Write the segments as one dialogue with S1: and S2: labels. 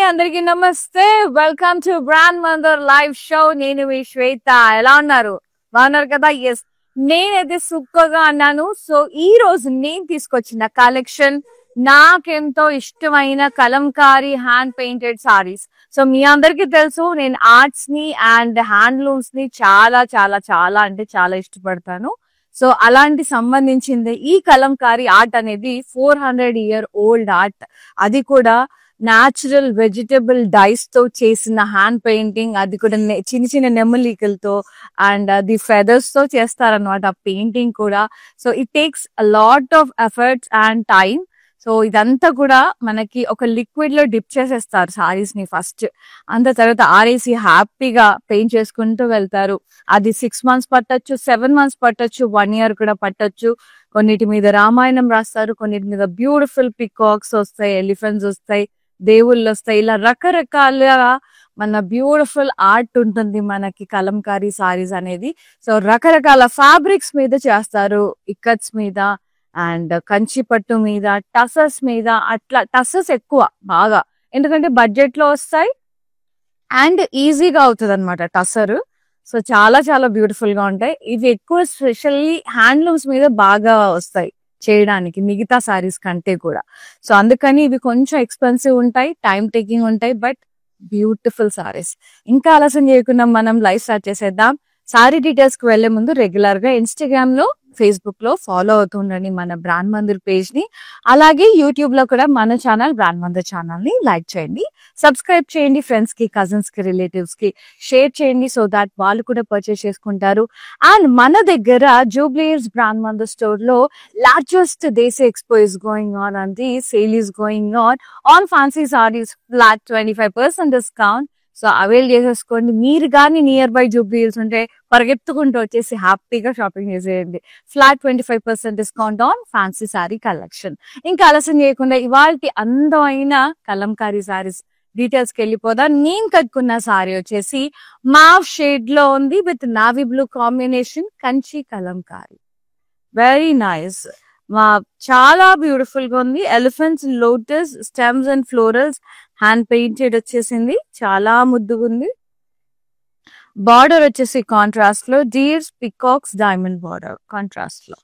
S1: అందరికీ నమస్తే. Welcome to brand Mandir live show. నేను మీ శ్వేత. ఎలా ఉన్నారు? బాగున్నారు కదా? ఎస్, నేనైతే సూపర్ గా అన్నాను. సో ఈ రోజు నేను తీసుకొచ్చిన కలెక్షన్ నాకెంతో ఇష్టమైన Kalamkari hand painted saris. So మీ అందరికీ తెలుసు, నేను ఆర్ట్స్ ని అండ్ హ్యాండ్లూమ్స్ ని చాలా చాలా చాలా అంటే చాలా ఇష్టపడతాను. సో అలాంటి సంబంధించింది ఈ కలంకారీ ఆర్ట్ అనేది 400 year ఓల్డ్ ఆర్ట్. అది కూడా న్యాచురల్ వెజిటబుల్ డైస్ తో చేసిన హ్యాండ్ పెయింటింగ్. అది కూడా చిన్న చిన్న నెమలికలతో అండ్ అది ఫెదర్స్ తో చేస్తారనమాట ఆ పెయింటింగ్ కూడా. So it takes a lot of efforts and time. So ఇదంతా కూడా మనకి ఒక లిక్విడ్ లో డిప్ చేసేస్తారు సారీస్ ని ఫస్ట్. అంత తర్వాత ఆరేసి హ్యాపీగా పెయింట్ చేసుకుంటూ వెళ్తారు. అది 6 months పట్టొచ్చు, 7 months పట్టొచ్చు, 1 year కూడా పట్టొచ్చు. కొన్నిటి మీద రామాయణం రాస్తారు, కొన్నిటి మీద బ్యూటిఫుల్ పికాక్స్ వస్తాయి, ఎలిఫెంట్స్ వస్తాయి, దేవుళ్ళు వస్తాయి. ఇలా రకరకాలుగా మన బ్యూటిఫుల్ ఆర్ట్ ఉంటుంది మనకి కలంకారీ సారీస్ అనేది. సో రకరకాల ఫ్యాబ్రిక్స్ మీద చేస్తారు, ఇక్కత్స్ మీద అండ్ కంచి పట్టు మీద, టసర్స్ మీద. అట్లా టసర్స్ ఎక్కువ బాగా, ఎందుకంటే బడ్జెట్ లో వస్తాయి అండ్ ఈజీగా అవుతుంది అనమాట టసర్. సో చాలా చాలా బ్యూటిఫుల్ గా ఉంటాయి ఇవి. ఎక్కువ స్పెషల్లీ హ్యాండ్లూమ్స్ మీద బాగా వస్తాయి చేయడానికి మిగతా సారీస్ కంటే కూడా. సో అందుకని ఇవి కొంచెం ఎక్స్పెన్సివ్ ఉంటాయి, టైం టేకింగ్ ఉంటాయి, బట్ బ్యూటిఫుల్ సారీస్. ఇంకా ఆలస్యం చేయకుండా మనం లైవ్ స్టార్ట్ చేసేద్దాం. సారీ డీటెయిల్స్ కి వెళ్లే ముందు రెగ్యులర్ గా ఇన్స్టాగ్రామ్ లో, ఫేస్బుక్ లో ఫాలో అవుతుండండి మన బ్రాండ్ మందిర్ పేజ్ ని. అలాగే యూట్యూబ్ లో కూడా మన ఛానల్ బ్రాండ్ మందిర్ ఛానల్ ని లైక్ చేయండి, సబ్స్క్రైబ్ చేయండి. ఫ్రెండ్స్ కి, కజిన్స్ కి, రిలేటివ్స్ కి షేర్ చేయండి, సో దాట్ వాళ్ళు కూడా పర్చేస్ చేసుకుంటారు. అండ్ మన దగ్గర జూబ్లీస్ బ్రాండ్ మందిర్ స్టోర్ లో largest desi expo is going on and the sale is going on fancy saris flat 25% discount. So avail చేసేసుకోండి. మీరు కానీ నియర్ బై జూబ్లీస్ ఉంటే పరిగెత్తుకుంటూ వచ్చేసి హ్యాపీగా షాపింగ్ చేసేయండి. Flat 25% discount on fancy sorry collection. ఇంకా ఆలస్యం చేయకుండా ఇవాళ అందమైన కలంకారీ సారీస్ డీటెయిల్స్ కి వెళ్ళిపోదాం. నేను కట్టుకున్న సారీ వచ్చేసి మావ్ షేడ్ లో ఉంది with navy blue combination, Kanchi Kalamkari. Very nice. చాలా బ్యూటిఫుల్ గా ఉంది. Elephants, lotus, stems and florals hand painted వచ్చేసింది. చాలా ముద్దుగా ఉంది. బార్డర్ వచ్చేసి కాంట్రాస్ట్ లో deers, peacocks, diamond border contrast లో.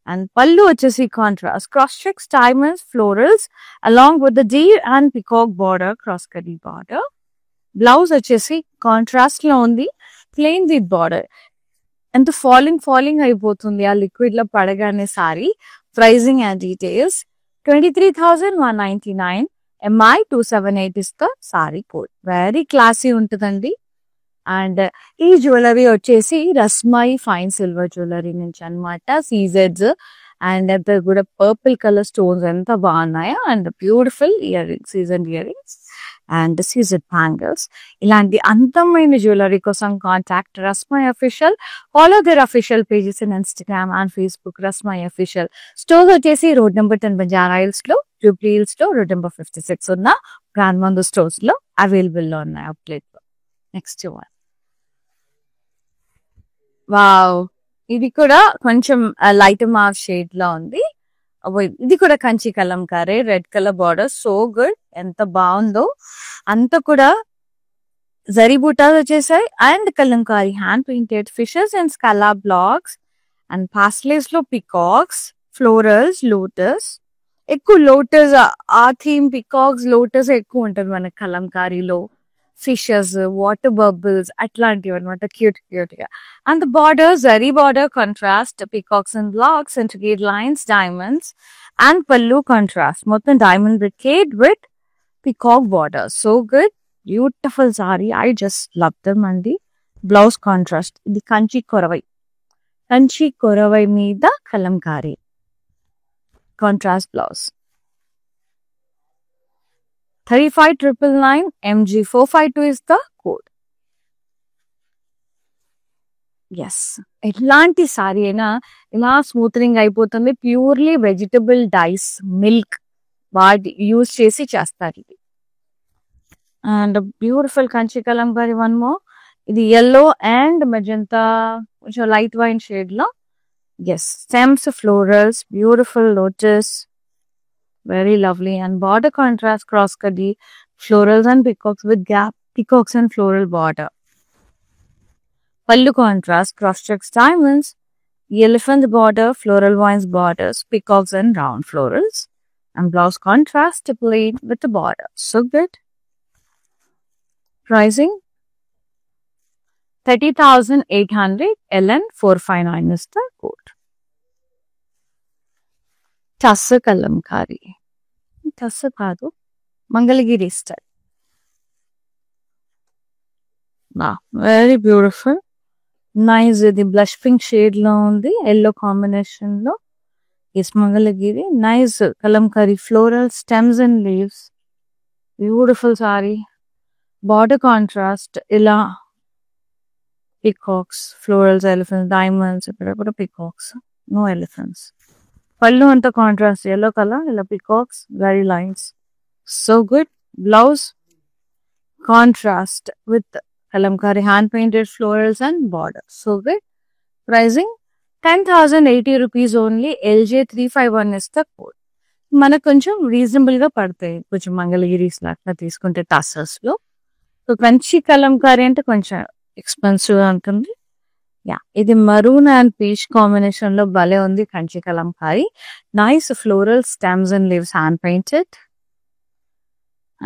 S1: అండ్ పళ్ళు వచ్చేసి contrast, cross checks, diamonds, florals along with the deer and peacock border, cross khadi border. Blouse వచ్చేసి కాంట్రాస్ట్ లో ఉంది, ప్లెయిన్ విత్ బార్డర్. ఎంత ఫాలింగ్ అయిపోతుంది ఆ లిక్విడ్ లో పడగానే sorry. Pricing and details 23,199, MI 278 is the sari code. Very classy ఉంటుందండి. And ఈ జ్యువెలరీ వచ్చేసి రస్మాయి ఫైన్ సిల్వర్ జ్యువెలరీ నుంచి అనమాట. సీజెడ్స్ అండ్ అంతా కూడా పర్పుల్ కలర్ స్టోన్స్ ఎంత బాగున్నాయో. And beautiful earrings, season earrings and CZ bangles. ఇలాంటి అందమైన జ్యువెలరీ కోసం contact Rasmayi official. Follow their official pages in Instagram and Facebook. Rasmayi official store వచ్చేసి రోడ్ నెంబర్ 10 బంజారా హిల్స్ లో, జూబ్లీ హిల్స్ లో road number 56 ఉన్న brand Mandir stores లో available లో ఉన్నాయి అవుట్లెట్ లో. నెక్స్ట్ వన్, వావ్, ఇది కూడా కొంచెం లైట్ మావ్ షేడ్ లో ఉంది. ఇది కూడా Kanchi Kalamkari, red colour border. So good, ఎంత బాగుందో. అంత కూడా జరీ బూటాలు వచ్చేసాయి and Kalamkari hand painted fishes and స్కలా బ్లాక్స్ అండ్ పాస్లేస్ లో పికాక్స్, ఫ్లోరల్స్, లోటస్. ఎక్కువ లోటస్ ఆ థీమ్, పికాక్స్, లోటస్ ఎక్కువ ఉంటుంది మన కలంకారీలో. ఫిషెస్, వాటర్ బబుల్స్ అట్లాంటివి అనమాట, క్యూట్ క్యూట్ గా. And border zari border contrast, peacocks and blocks, intricate lines, diamonds and pallu contrast. మొత్తం diamond brocade with peacock border. So good, beautiful sari. I just love them అండి. Blouse contrast. ఇది కంచి కొరవై మీద Kalamkari contrast blouse. 35,999, MG 452 is the code. Yes, ఎట్లాంటి సారీ అయినా ఇలా smoothening అయిపోతుంది. Purely vegetable dyes, milk వాటి use చేసి చేస్తారు ఇది. And beautiful Kanchi Kalamkari. One more, ఇది ఎల్లో అండ్ మెజంతా కొంచెం లైట్ వైన్ షేడ్ లో. Yes, stems, florals, beautiful lotus, very lovely. And border contrast, cross kadi, florals and peacocks with gap, peacocks and floral border. Pallu contrast, cross-checks diamonds, elephant border, floral vines borders, peacocks and round florals. And blouse contrast, plain with the border. So good. Pricing 30,800, LN 459 is the code. Tussar kalamkari. Tussar kaadu, Mangalagiri style. Wow, very beautiful. Nice, the blush pink shade lo the yellow combination lo. Is Mangalagiri. Nice kalamkari floral stems and leaves. Beautiful saree. Border contrast, ila peacocks, florals, elephants, diamonds, peacocks, no elephants. Pallu anta contrast, yellow color, ila peacocks, very lines. So good. Blouse contrast with kalamkari hand painted florals and border. So good. Pricing 10,080 rupees only. LJ351 is the code. మనకు కొంచెం reasonable గా పడతాయి కొంచెం మంగళగిరీస్ లాగా తీసుకుంటే tussars లో. So Kanchi Kalamkari అంటే కొంచెం ఎక్స్పెన్సివ్ గా ఉంటుంది. యా, ఇది మరూన్ అండ్ పీచ్ కాంబినేషన్ లో భలే ఉంది Kanchi Kalamkari. Nice floral stems and leaves hand painted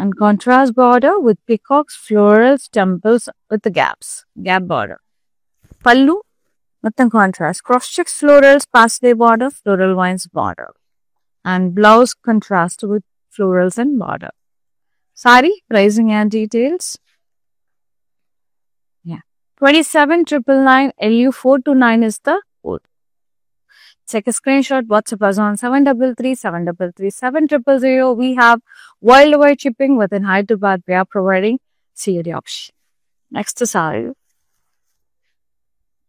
S1: and contrast border with peacocks, florals, temples with the gaps, gap border. Pallu, mattam contrast, cross checks florals, parsley border, floral vines border. And blouse contrast with florals and border. Sari, pricing and details. Yeah. 27,999 LU429 is the code. Check a screenshot, WhatsApp us on 733-733-7000. We have worldwide shipping within Hyderabad. We are providing COD option. Next is saree.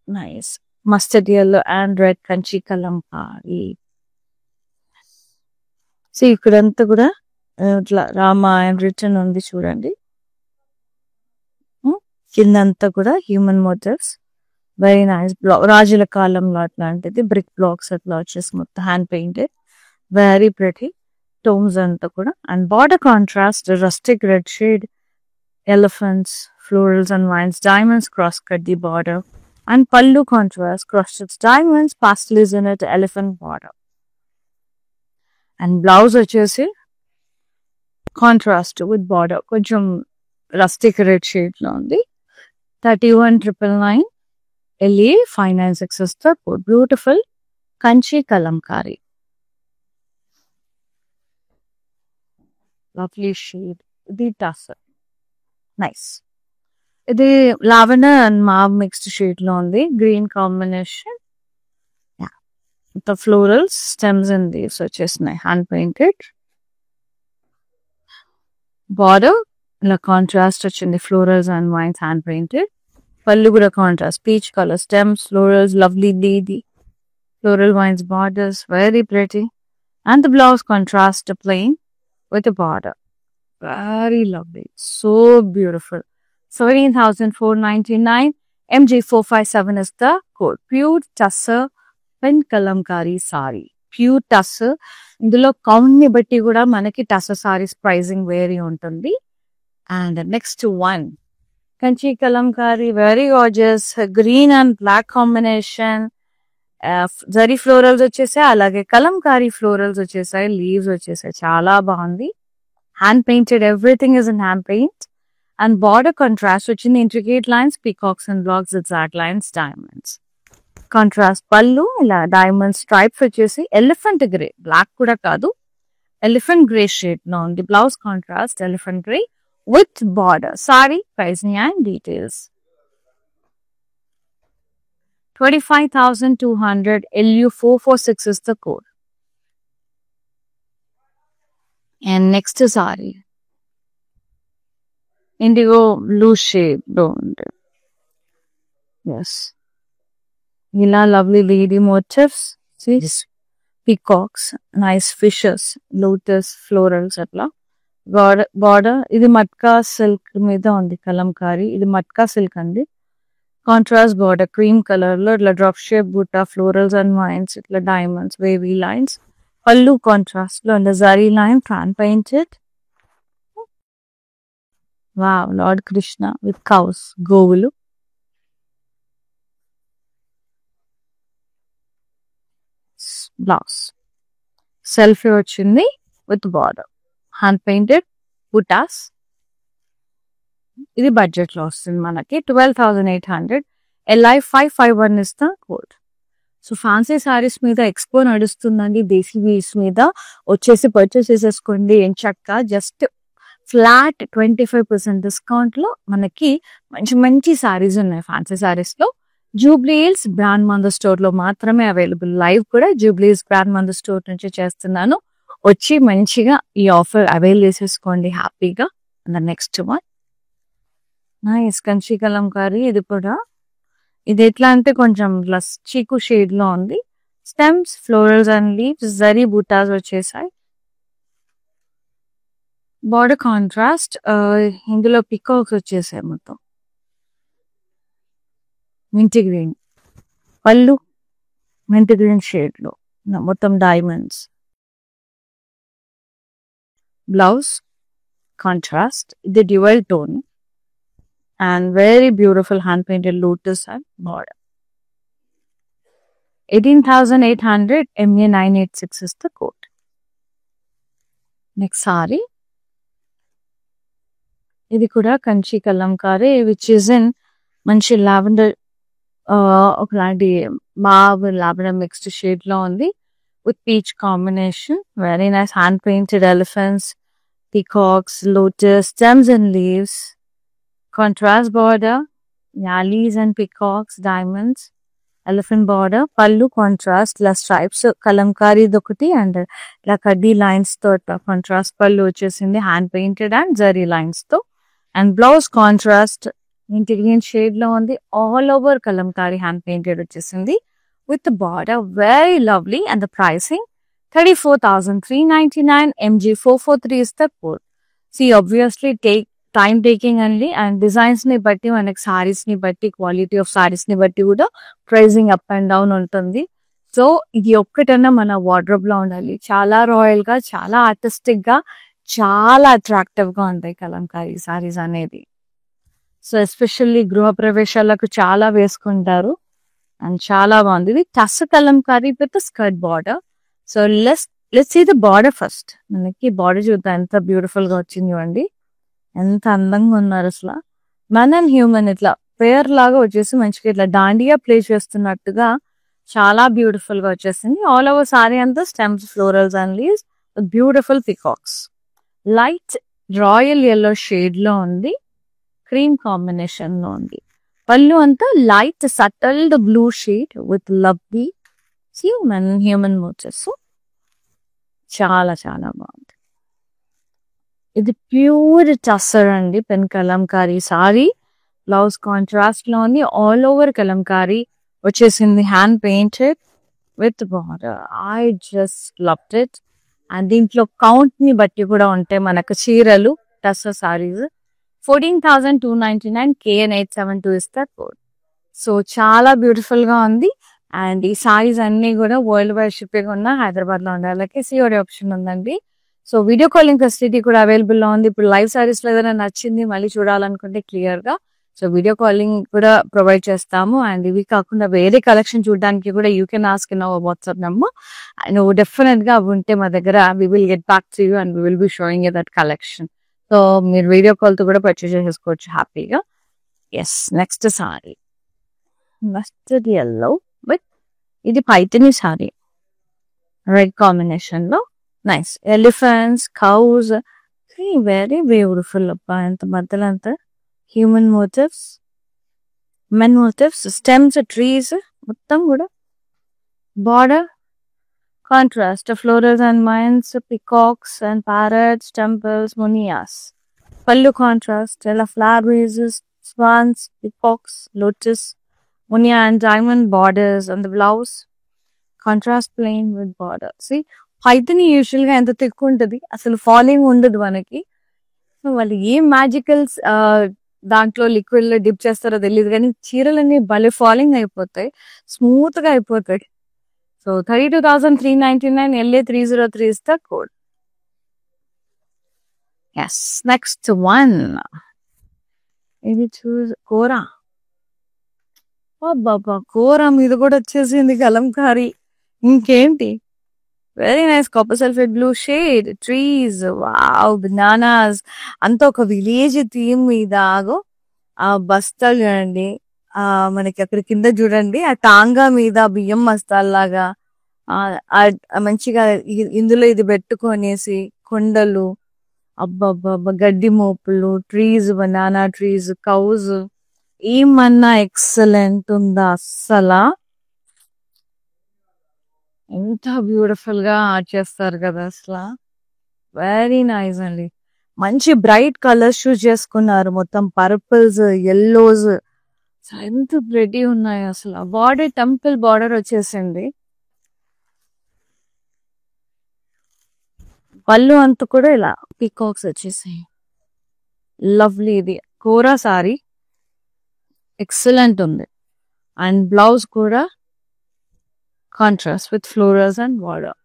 S1: Nice. Mustard yellow and red kanchi kalamkari. See, ikkadanta kuda Ramayana written on the chudandi. Kindanta kuda human motifs. Very nice. Rajula kalamlo atlantidi brick blocks atla vachesi motta hand painted. Very pretty. Tones anta kuda. And border contrast, rustic red shade, elephants, florals and vines, diamonds cross cut the border. And pallu contrast, cross stitch diamonds, pastels in it, elephant border. And blouse vachesi contrast with border. Koncham rustic red shade lo undi. 31,999. LA596 is the code. Beautiful Kanchi Kalamkari. Lovely shade. The tussar. Nice. The lavender and mauve mixed shade lo undi. Green combination. Yeah. The florals, stems and leaves vachesnayi hand painted. Border la contrast vachindi florals and vines hand painted. Pallu kuda contrast, peach color, stems, florals, lovely lady, floral vines borders, very pretty. And the blouse contrast plain with a border. Very lovely. So beautiful. 17,499. MJ457 is the code. Pure tussar pen kalamkari saree. Pure tussar. Indulo count ni batti kuda manaki tussar sarees pricing vary untundi. And the next one. Kanchi kalamkari, very gorgeous, green and black combination. Zari florals vachesai, alage kalamkari florals vachesai, leaves vachesai, chala bagundi. Hand painted, everything is in hand paint. And border contrast, which in intricate lines, peacocks and blocks, zigzag lines, diamonds. Contrast pallu, ila diamond stripes vachesi, elephant grey, black kuda kaadu, elephant grey shade. No, the blouse contrast, elephant grey. With border. Saree, pricing and details. 25,200 LU446 is the code. And next is saree. Indigo blue shade. Yes. Ila lovely lady motifs. See? Peacocks, nice fishes, lotus, florals atla. Border, ఇది matka silk మీద ఉంది కలంకారీ. ఇది matka silk అండి. Contrast border cream colour లో ఇట్లా drop shape బుట్ట, florals and wines, ఇట్లా diamonds, wavy lines. పళ్ళు కాంట్రాస్ట్ లో zari line hand painted. Wow, lord Krishna with cows, గోవులు. బ్లౌజ్ సెల్ఫీ వచ్చింది విత్ బార్డర్, హ్యాండ్ పెయింటెడ్ బుటాస్. ఇది బడ్జెట్ లో వస్తుంది మనకి 12,800. LI 551 ఇస్తా కోడ్. సో ఫ్యాన్సీ సారీస్ మీద ఎక్స్పో నడుస్తుందండి, దేశీ వీస్ మీద వచ్చేసి పర్చేస్ చేసేసుకోండి. ఎంచక్క జస్ట్ ఫ్లాట్ 25% డిస్కౌంట్ లో మనకి మంచి మంచి సారీస్ ఉన్నాయి ఫ్యాన్సీ సారీస్ లో. Jubilee Hills brand Mandar store లో మాత్రమే అవైలబుల్. లైవ్ కూడా Jubilee Hills brand Mandar store నుంచి చేస్తున్నాను. వచ్చి మంచిగా ఈ ఆఫర్ అవైల్ చేసేసుకోండి హ్యాపీగా. Next one nice Kanchi Kalamkari. ఇది కూడా ఇది ఎట్లా అంటే కొంచెం చీకు షేడ్ లో ఉంది. Stems, florals and leaves, zari butas వచ్చేసాయి. బార్డర్ కాంట్రాస్ట్, ఇందులో పికాక్స్ వచ్చేసాయి మొత్తం. మింటి గ్రీన్ పళ్ళు, మింటి గ్రీన్ షేడ్ లో మొత్తం డైమండ్స్. బ్లౌజ్ కాంట్రాస్ట్, ఇది dual tone and very beautiful hand painted lotus and border. 18,800. MA 986 is the code. Next saree. ఇది కూడా Kanchi Kalamkari, which is in మంచి లావెండర్, ఒకలాంటి మావ్ లావెండర్ మిక్స్డ్ షేడ్ లో ఉంది with peach combination. Very nice hand painted elephants, peacocks, lotus, stems and leaves. Contrast border, yallis and peacocks, diamonds, elephant border. Pallu contrast, la stripes, kalamkari dokati and la kaddi lines to contrast pallu vachesindi, hand painted and zari lines to. And blouse contrast, mint green shade lo undi, all over kalamkari hand painted vachesindi with the border. Very lovely. And the pricing 34,399. MG 443 is the code. See, obviously take time taking అండి, and designs ని బట్టి మనకి సారీస్ ని బట్టి, quality of saris ని బట్టి కూడా pricing up and down ఉంటుంది. సో ఇది ఒక్కటన్నా మన వార్డ్రోబ్ లో ఉండాలి. చాలా రాయల్ గా, చాలా ఆర్టిస్టిక్ గా, చాలా అట్రాక్టివ్ గా ఉంటాయి కలంకారీ సారీస్ అనేది. సో ఎస్పెషల్లీ గృహ ప్రవేశాలకు చాలా వేసుకుంటారు అండ్ చాలా బాగుంది. ఇది టస్ Kalamkari with skirt border. So let's see the border first. మనకి బార్డర్ చూద్దాం ఎంత బ్యూటిఫుల్ గా వచ్చింది అండి, ఎంత అందంగా ఉన్నారు అసలు. మ్యాన్ అండ్ హ్యూమన్ ఇట్లా పేర్ లాగా వచ్చేసి మంచిగా ఇట్లా దాండియా ప్లే చేస్తున్నట్టుగా చాలా బ్యూటిఫుల్ గా వచ్చేసింది. ఆల్ ఓవర్ సారీ అంతా stems, florals and leaves, beautiful peacocks. Light royal yellow shade లో ఉంది, క్రీమ్ కాంబినేషన్ లో ఉంది. పళ్ళు అంతా light subtle blue shade with lovely human motifs. చాలా చాలా బాగుంది. ఇది ప్యూర్ టస్సర్ అండి, pen Kalamkari sari. Blouse contrast లో ఉంది, ఆల్ ఓవర్ కలంకారీ వచ్చేసింది, hand painted with border. I just loved it. And దీంట్లో కౌంట్ ని బట్టి కూడా ఉంటాయి మనకు చీరలు, tussar saris. 14,299. KN 872 is the code. So చాలా బ్యూటిఫుల్ గా ఉంది. అండ్ ఈ సారీస్ అన్ని కూడా వరల్డ్ వైడ్ షిప్పింగ్ ఉన్న, హైదరాబాద్ లో ఉండే వాళ్ళకి COD ఆప్షన్ ఉందండి. సో వీడియో కాలింగ్ ఫెసిలిటీ కూడా అవైలబుల్ లో ఉంది. ఇప్పుడు లైవ్ సారీస్ లో ఏదైనా నచ్చింది మళ్ళీ చూడాలనుకుంటే క్లియర్ గా, సో వీడియో కాలింగ్ కూడా ప్రొవైడ్ చేస్తాము. అండ్ ఇవి కాకుండా వేరే కలెక్షన్ చూడడానికి కూడా you can ask in our WhatsApp number. నువ్వు డెఫినెట్ గా అవి ఉంటే మా దగ్గర we will get back to you and we will be showing you that collection. So మీరు వీడియో కాల్ తో కూడా పర్చేస్ చేసుకోవచ్చు హ్యాపీగా. Yes, next sari mustard yellow but ఇది పైథనీ సారీ, రెడ్ కాంబినేషన్ లో. Nice elephants, cows, very beautiful. అబ్బా ఎంత మధ్యలో అంతా human motifs, men motifs, stems, trees మొత్తం కూడా. Border contrast, florals and mynas, peacocks and parrots, temples, munias. Pallu contrast, tell flower vases, swans, peacocks, lotus, munia and diamond borders on the blouse. Contrast plain with border. See, Paithani usual గా ఎంత తిక్కు ఉంటది, అసలు falling ఉండదు మనకి. So వాళ్ళు ఏం మ్యాజికల్స్ దాంట్లో liquid లో డిప్ చేస్తారో తెలియదు, కానీ చీరలన్నీ భలే ఫాలింగ్ అయిపోతాయి, స్మూత్ గా అయిపోతాయి. So 32,399. LA 303 is the code. Yes, next one. ఇది కూర. అబ్బబ్బా! కూర మీద కూడా వచ్చేసింది కలంకారీ. ఇంకేంటి? Very nice copper sulphate blue shade, trees, wow, bananas, అంతా ఒక విలేజ్ థీమ్ మీద. ఆ బస్తాలు చూడండి, మనకి అక్కడ కింద చూడండి ఆ టాంగా మీద బియ్యం బస్తాల్లాగా మంచిగా ఇందులో ఇది పెట్టుకొనేసి కొండలు, అబ్బబ్బబ్బ, గడ్డి మోపులు, ట్రీస్, బనానా ట్రీస్, కౌస్, ఏమన్నా ఎక్సలెంట్ ఉందా అస్సలా. ఎంత బ్యూటిఫుల్ గా ఆర్ట్ చేస్తారు కదా అసలు. వెరీ నైస్ అండి. మంచి బ్రైట్ కలర్స్ చూస్ చేసుకున్నారు, మొత్తం పర్పుల్స్, ఎల్లోస్, ఎంత ప్రెటీ ఉన్నాయి అసలు. బార్డర్ టెంపుల్ బార్డర్ వచ్చేసింది. పళ్ళు అంతా కూడా ఇలా పీకాక్స్ వచ్చేసాయి. లవ్లీ. ఇది కోరా సారీ, ఎక్సలెంట్ ఉంది. అండ్ బ్లౌజ్ కూడా contrast with florals and border.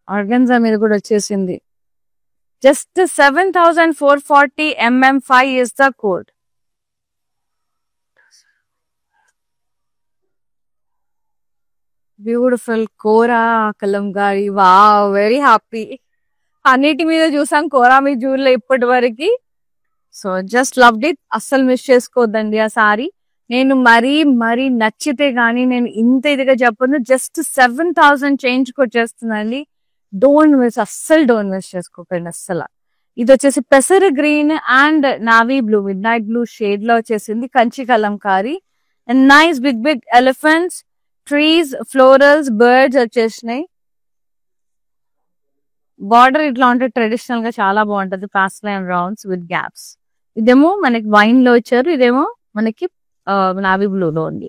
S1: Organza మీద కూడా వచ్చేసింది. Just 7440 mm5 is the code. Beautiful kora Kalamkari. Wow, very happy. అన్నిటి మీద చూసాం, కోరా మీద చూడలే ఇప్పటి వరకు. So just loved it. అస్సలు మిస్ చేసుకోవద్దండి ఆ సారీ. నేను మరీ నచ్చితే గానీ నేను ఇంత ఇదిగా చెప్పను. జస్ట్ 7000 చేంజ్ కొట్టేస్తుందండి. డోంట్ మిస్, అస్సలు డోంట్ మిస్ చేసుకోకండి అస్సలు. ఇది వచ్చేసి పెసర green and navy blue, midnight blue shade లో వచ్చేసింది Kanchi Kalamkari. And nice big big elephants, trees, florals, birds వచ్చేసినాయి. బార్డర్ ఇట్లా ఉంటే ట్రెడిషనల్ గా చాలా బాగుంటది, పాస్ లైన్ రౌండ్స్ విత్ గ్యాప్స్. ఇదేమో మనకి వైన్ లో వచ్చారు, ఇదేమో మనకి నావీ బ్లూ లో ఉంది.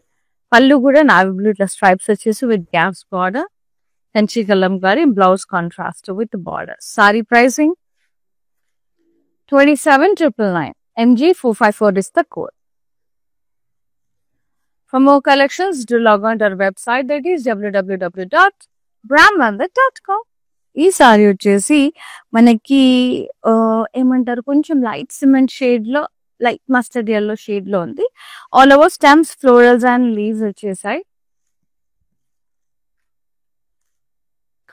S1: పళ్ళు కూడా నావీ బ్లూ ఇట్లా స్ట్రైప్స్ వచ్చేసి with gaps border. Kanchi Kalamkari, blouse contrast with border. Sorry pricing 27,999 MG 454 is the code. For more collections, do log on to our website, that is www.brandwandar.com. ఈ సారీ వచ్చేసి మనకి ఏమంటారు, కొంచెం లైట్ సిమెంట్ షేడ్ లో, light mustard yellow shade లో ఉంది. All over stems, florals and leaves వచ్చేసాయి.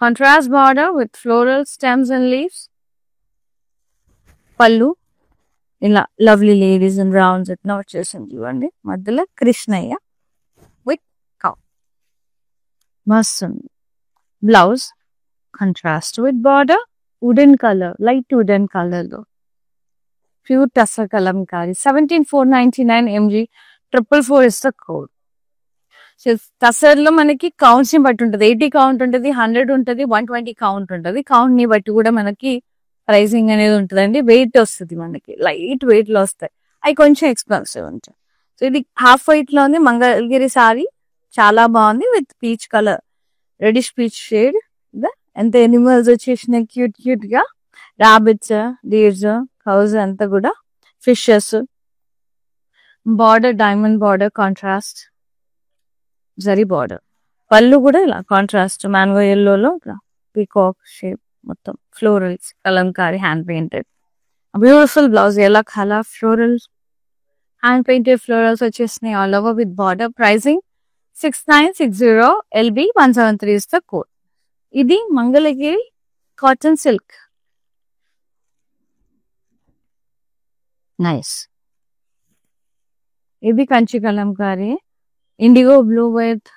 S1: Contrast border with floral stems and leaves. Pallu ఇలా లవ్లీ లేడీస్ అండ్ రౌండ్స్ ఇట్లా వచ్చేసింది చూడండి. మధ్యలో కృష్ణయ్య విత్ కౌ, మస్తు ఉంది. Blouse contrast with border, wooden colour, light wooden colour లో pure tussar Kalamkari. 17,499 MG 444 is the code. Tussar లో మనకి కౌంట్స్ ని బట్టి ఉంటుంది. 80 కౌంట్ ఉంటుంది, 100 ఉంటుంది, 120 కౌంట్ ఉంటుంది. కౌంట్ ని బట్టి కూడా మనకి ప్రైసింగ్ అనేది ఉంటుందండి. వెయిట్ వస్తుంది, మనకి లైట్ వెయిట్ లో వస్తాయి. అవి కొంచెం ఎక్స్పెన్సివ్ ఉంటాయి. సో ఇది హాఫ్ వైట్ లో ఉంది, మంగళగిరి సారీ చాలా బాగుంది with peach colour, reddish peach shade. ఎంత ఎనిమల్స్ వచ్చేసినాయి క్యూట్ క్యూట్ గా, రాబిట్స్, డీర్స్, కౌస్ అంతా కూడా, fishes. Border diamond border contrast zari border. Pallu కూడా ఇలా కాంట్రాస్ట్ మ్యాంగో ఎల్లోలో పీకాక్ షేప్, మొత్తం florals, Kalamkari hand painted. Beautiful blouse, ఎలా colour florals, hand painted florals వచ్చేసినాయి all over with border. Pricing 6960 LB 173 is the code. ఇది Mangalagiri cotton silk. Nice. ఇది Kanchi Kalamkari, IndiGo blue with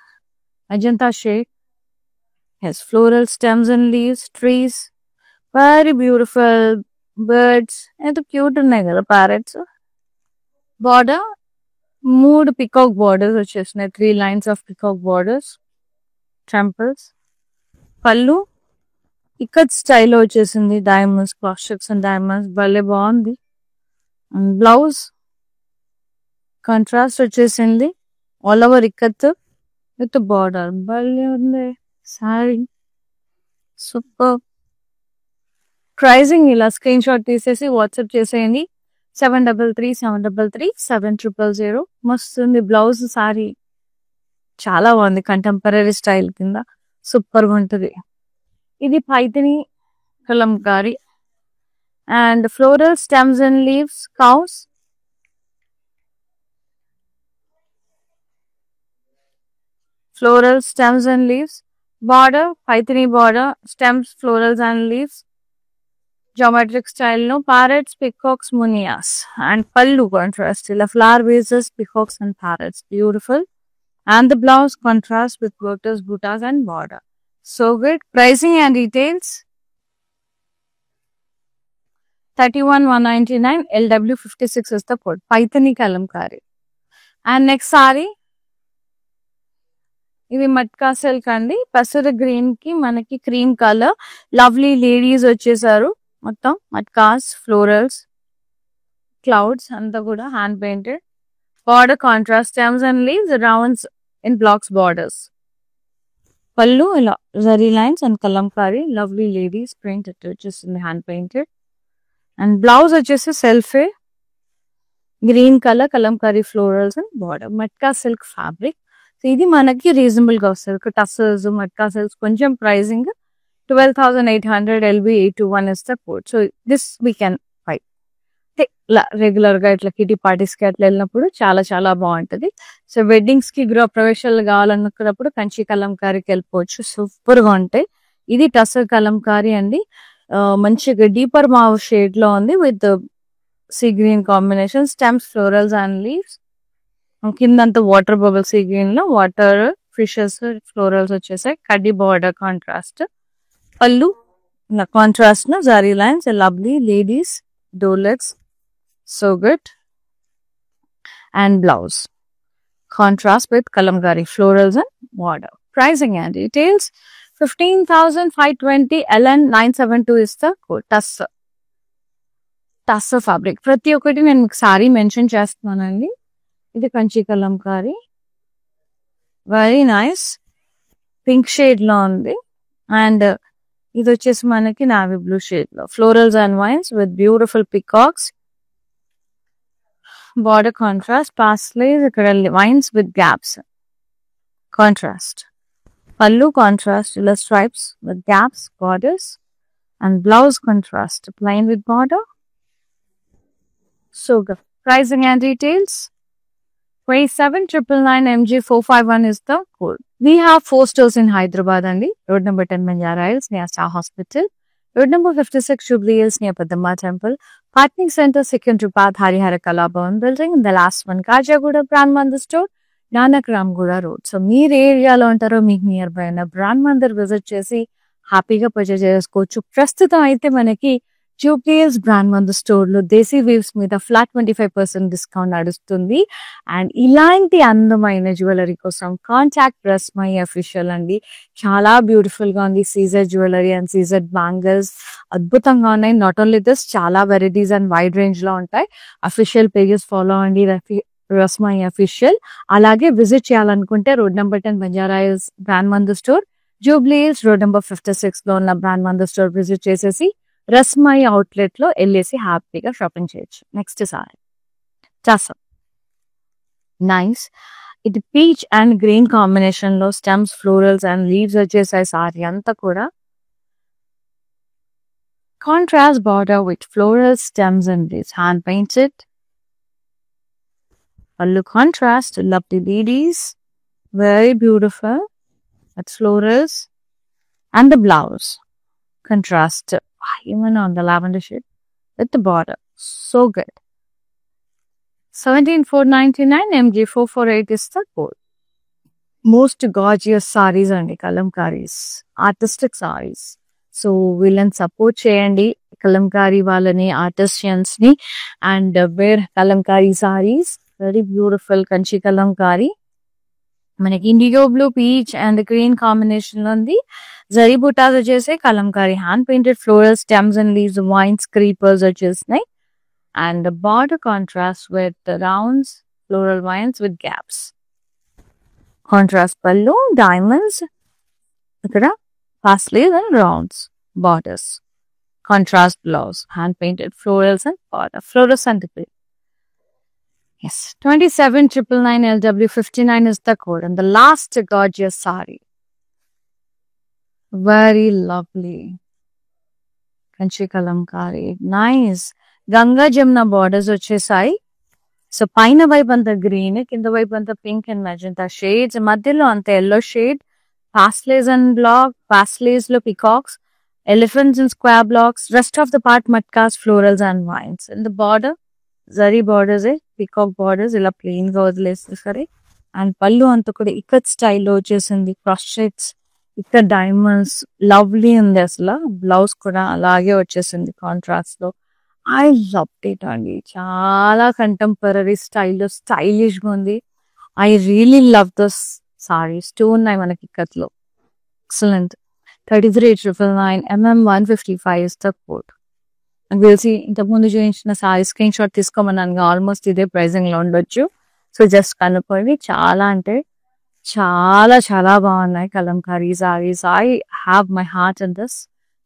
S1: Ajanta shade. Yes, floral stems and leaves, trees, very beautiful birds. ఎంత cute ఉన్నాయి కదా parrots. Border 3 peacock borders వచ్చేసినాయి, 3 lines of peacock borders, temples. పళ్ళు ఇక్కత్ స్టైల్లో వచ్చేసింది, diamonds, cross checks and diamonds, భలే బాగుంది. అండ్ బ్లౌజ్ కాంట్రాస్ట్ వచ్చేసింది, all over ikat with border. భలే ఉంది సారీ, సూపర్. ప్రైజింగ్ ఇలా స్క్రీన్ షాట్ తీసేసి వాట్సాప్ చేసేయండి. 7337337000. మస్తుంది. బ్లౌజ్ సారీ చాలా బాగుంది, కంటెంపరీ స్టైల్ కింద సూపర్ గా ఉంటుంది. ఇది Paithani Kalamkari and floral stems and leaves, cows, floral stems and leaves. Border, Paithani border, stems, florals and leaves. Geometric style, no parrots, peacocks, munias. And pallu contrast, the flower vases, peacocks and parrots. Beautiful. And the blouse contrast with lotus, buttas and border. So good. Pricing and details. 31,199 LW 56 is the code. Paithani kalamkari. And next saree. ఇది matka silk అండి. పసర green కి మనకి cream colour. Lovely ladies వచ్చేసారు. మొత్తం మట్కాస్, florals, clouds అంతా కూడా hand painted. Border contrast, stems and leaves, rounds in blocks borders. Pallu ఇలా zari lines and Kalamkari. Lovely ladies print వచ్చేస్తుంది హ్యాండ్ పెయింటెడ్. అండ్ బ్లౌజ్ వచ్చేసి సెల్ఫే green colour Kalamkari florals and border. Matka silk fabric. So ఇది మనకి రీజనబుల్ గా వస్తుంది. టస్సర్స్, మట్కా సిల్క్స్ కొంచెం pricing 12,800 LB 821 is the code. So this we can buy. Regular గా ఇట్లా కిటీ పార్టీస్ కి అట్లా వెళ్ళినప్పుడు చాలా చాలా బాగుంటది. సో వెడ్డింగ్స్ కి గృహ ప్రవేశాలు కావాలనుకున్నప్పుడు కంచి కలంకారీకి వెళ్ళిపోవచ్చు. సూపర్ గా ఉంటాయి. ఇది టస్సర్ కలంకారీ అండి. మంచిగా డీపర్ మావ్ షేడ్ లో ఉంది with sea green combination. Stems, florals and leaves. కిందంతా వాటర్ బబుల్ సీ గ్రీన్ లో వాటర్ ఫిషెస్, ఫ్లోరల్స్ వచ్చేసాయి. కడ్డీ బార్డర్ కాంట్రాస్ట్. పళ్ళు కాంట్రాస్ట్ లో జరీ లైన్స్. లవ్లీ లేడీస్ డోలెట్స్. So good. And blouse contrast with Kalamkari florals and border. Pricing and details. 15,520 LN 972 is the code. Tussar fabric. ప్రతి ఒక్కటి నేను మీకు సారీ మెన్షన్ చేస్తున్నానండి. ఇది Kanchi Kalamkari. Very nice. Pink shade లో ఉంది. అండ్ ఇది వచ్చేసి మనకి నావీ బ్లూ షేడ్ లో florals and vines with beautiful peacocks. Border contrast, paisleys, ఇక్కడ vines with gaps contrast. Pallu contrast, ఇలా stripes with gaps, borders, and blouse contrast, plain with border. So good. Pricing and details. 27,999 MG 451 is the code. We have 4 stores in Hyderabad andi. Road number 10 Banjara Hills near Star Hospital. Road number 56 Jubilee Hills near Padma Temple. Partning Center Secunderabad Harihara Kalabavan building. And the last one Kajagoda Brand Mandir store. Nanakramguda road. సో మీరు ఏ ఏరియాలో ఉంటారో మీకు nearby ఉన్న brand Mandir visit చేసి హ్యాపీగా purchase చేసుకోవచ్చు. ప్రస్తుతం అయితే మనకి Jubilee Hills brand Mandir store లో దేశీ వీవ్స్ మీద ఫ్లాట్ 25% డిస్కౌంట్ నడుస్తుంది. అండ్ ఇలాంటి అందమైన జ్యువెలరీ కోసం కాంటాక్ట్ రస్మై అఫీషియల్ అండి. చాలా బ్యూటిఫుల్ గా ఉంది. సీజర్ జ్యువెలరీ అండ్ సీజర్ బ్యాంగిల్స్ అద్భుతంగా ఉన్నాయి. నాట్ ఓన్లీ దిస్, చాలా వెరైటీస్ అండ్ వైడ్ రేంజ్ లో ఉంటాయి. అఫీషియల్ పేజెస్ ఫాలో అండి, రస్మై అఫీషియల్. అలాగే విజిట్ చేయాలనుకుంటే road number 10 Banjara Hills brand Mandir store, Jubilee Hills road number 56 లో ఉన్న బ్రాండ్ మందిర్ స్టోర్ విజిట్ చేసేసి రస్మై అవుట్లెట్ లో వెళ్ళేసి హ్యాపీగా షాపింగ్ చేయొచ్చు. Next sorry tussar. నైస్. ఇది పీచ్ అండ్ గ్రీన్ కాంబినేషన్ లో స్టెమ్స్, ఫ్లోరల్స్ అండ్ లీవ్స్ వచ్చేసాయి. సారీ అంతా కూడా contrast border with florals, stems and leaves, hand painted. Pallu contrast, lovely ladies, very beautiful. That's florals. And the blouse contrast, even on the lavender shade with the border. So good. 17,499 MG 448 is the code. Most gorgeous sarees and kalamkaris, artistic sarees. So వీళ్ళని support చేయండి, కలంకారీ వాళ్ళని, artisans ని. And wear Kalamkari saris, very beautiful Kanchi Kalamkari. మనకి indigo blue, peach and green combination లో ఉంది. జరీ బుటాస్ వచ్చేసి Kalamkari hand painted floral, stems and leaves, vines, creepers వచ్చేసినాయి. And border contrast with rounds, floral vines with gaps. Contrast pallu, diamonds, ఇక్కడ paisleys and rounds, borders. Contrast blouse, hand painted florals and border. Fluorescent green. Yes. 27,999 LW 59 is the code. And the last gorgeous saree. Very lovely. Kanchi kalamkari. Nice. Ganga Jamna borders vachesai. So పైన వైపు అంతా green, కింద వైపు అంతా pink and magenta shades, మధ్యలో అంత yellow shade, paisleys and black, paisleys లో peacocks, elephants in square blocks, rest of the part matkas, florals and vines. In the border, zari borders, peacock borders, ఇలా plain గా వదిలేస్తే సరే. And పళ్ళు అంతా కూడా ఇక్కత్ స్టైల్లో వచ్చేసింది, క్రాస్ చెక్స్, ఇక్కడ డైమండ్స్, లవ్లీ ఉంది అసలు. బ్లౌజ్ కూడా అలాగే వచ్చేసింది కాంట్రాస్ట్ లో. ఐ లవ్ ఇట్ అండి, చాలా కంటెంపరీ స్టైల్లో స్టైలిష్ గా ఉంది. I really love these saris. Two ఉన్నాయి మనకి ఇక్కత్లో, ఎక్సలెంట్. 33,999 155 is the code. నాకు తెలిసి ఇంతకుముందు చూపించిన సారీ స్క్రీన్ షాట్ తీసుకోమన్నాను, ఆల్మోస్ట్ ఇదే ప్రైజింగ్ లో ఉండొచ్చు. సో జస్ట్ కనుక్కోండి. చాలా అంటే చాలా చాలా బాగున్నాయి Kalamkari saris. I have my heart in this.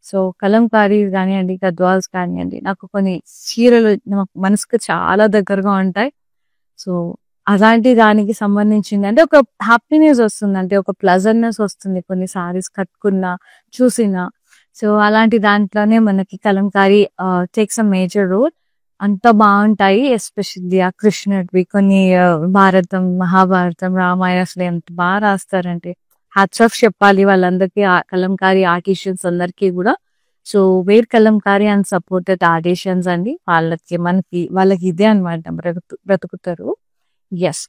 S1: So Kalamkari కానివ్వండి, గద్వాల్స్ కానివ్వండి, నాకు కొన్ని చీరలు మనసుకు చాలా దగ్గరగా ఉంటాయి. సో అలాంటి దానికి సంబంధించింది అంటే ఒక హ్యాపీనెస్ వస్తుంది, అంటే ఒక ప్లెజర్నెస్ వస్తుంది కొన్ని సారీస్ కట్టుకున్నా చూసినా. సో అలాంటి దాంట్లోనే మనకి Kalamkari takes a major role. అంత బాగుంటాయి, ఎస్పెషల్లీ ఆ కృష్ణుడివి కొన్ని భారతం, మహాభారతం, రామాయణ అసలు ఎంత బాగా రాస్తారంటే హ్యాట్స్ ఆఫ్ చెప్పాలి వాళ్ళందరికీ, కలంకారీ ఆర్టిషియన్స్ అందరికీ కూడా. So where Kalamkari and supported artisans అండి, వాళ్ళకి ఇదే అనమాట, బ్రతుకుతారు. ఎస్,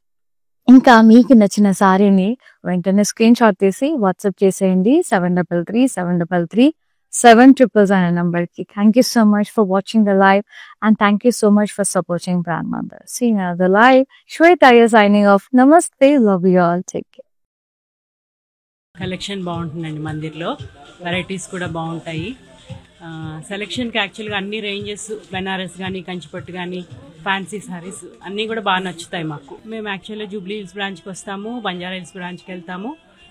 S1: ఇంకా మీకు నచ్చిన సారీని వెంటనే స్క్రీన్ షాట్ తీసి వాట్సాప్ చేసేయండి 733733 అనే నంబర్కి. Thank you so much for watching the live and thank you so much for supporting brand Mandir. See the live. Shweta signing off. నమస్తే, love you all, take care.
S2: Collection బాగుంటుందండి మందిర్లో, వెరైటీస్ కూడా బాగుంటాయి. సెలెక్షన్కి యాక్చువల్గా అన్ని రేంజెస్, బెనారస్ కానీ, కంచిపట్టు కానీ, ఫ్యాన్సీ సారీస్ అన్నీ కూడా బాగా నచ్చుతాయి మాకు. మేము యాక్చువల్గా జూబ్లీ హిల్స్ బ్రాంచ్కి వస్తాము, బంజారా హిల్స్ బ్రాంచ్కి వెళ్తాము.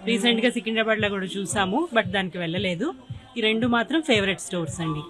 S2: రీసెంట్గా సికింద్రాబాద్లో కూడా చూసాము, బట్ దానికి వెళ్ళలేదు. ఈ రెండు మాత్రం ఫేవరెట్ స్టోర్స్ అండి.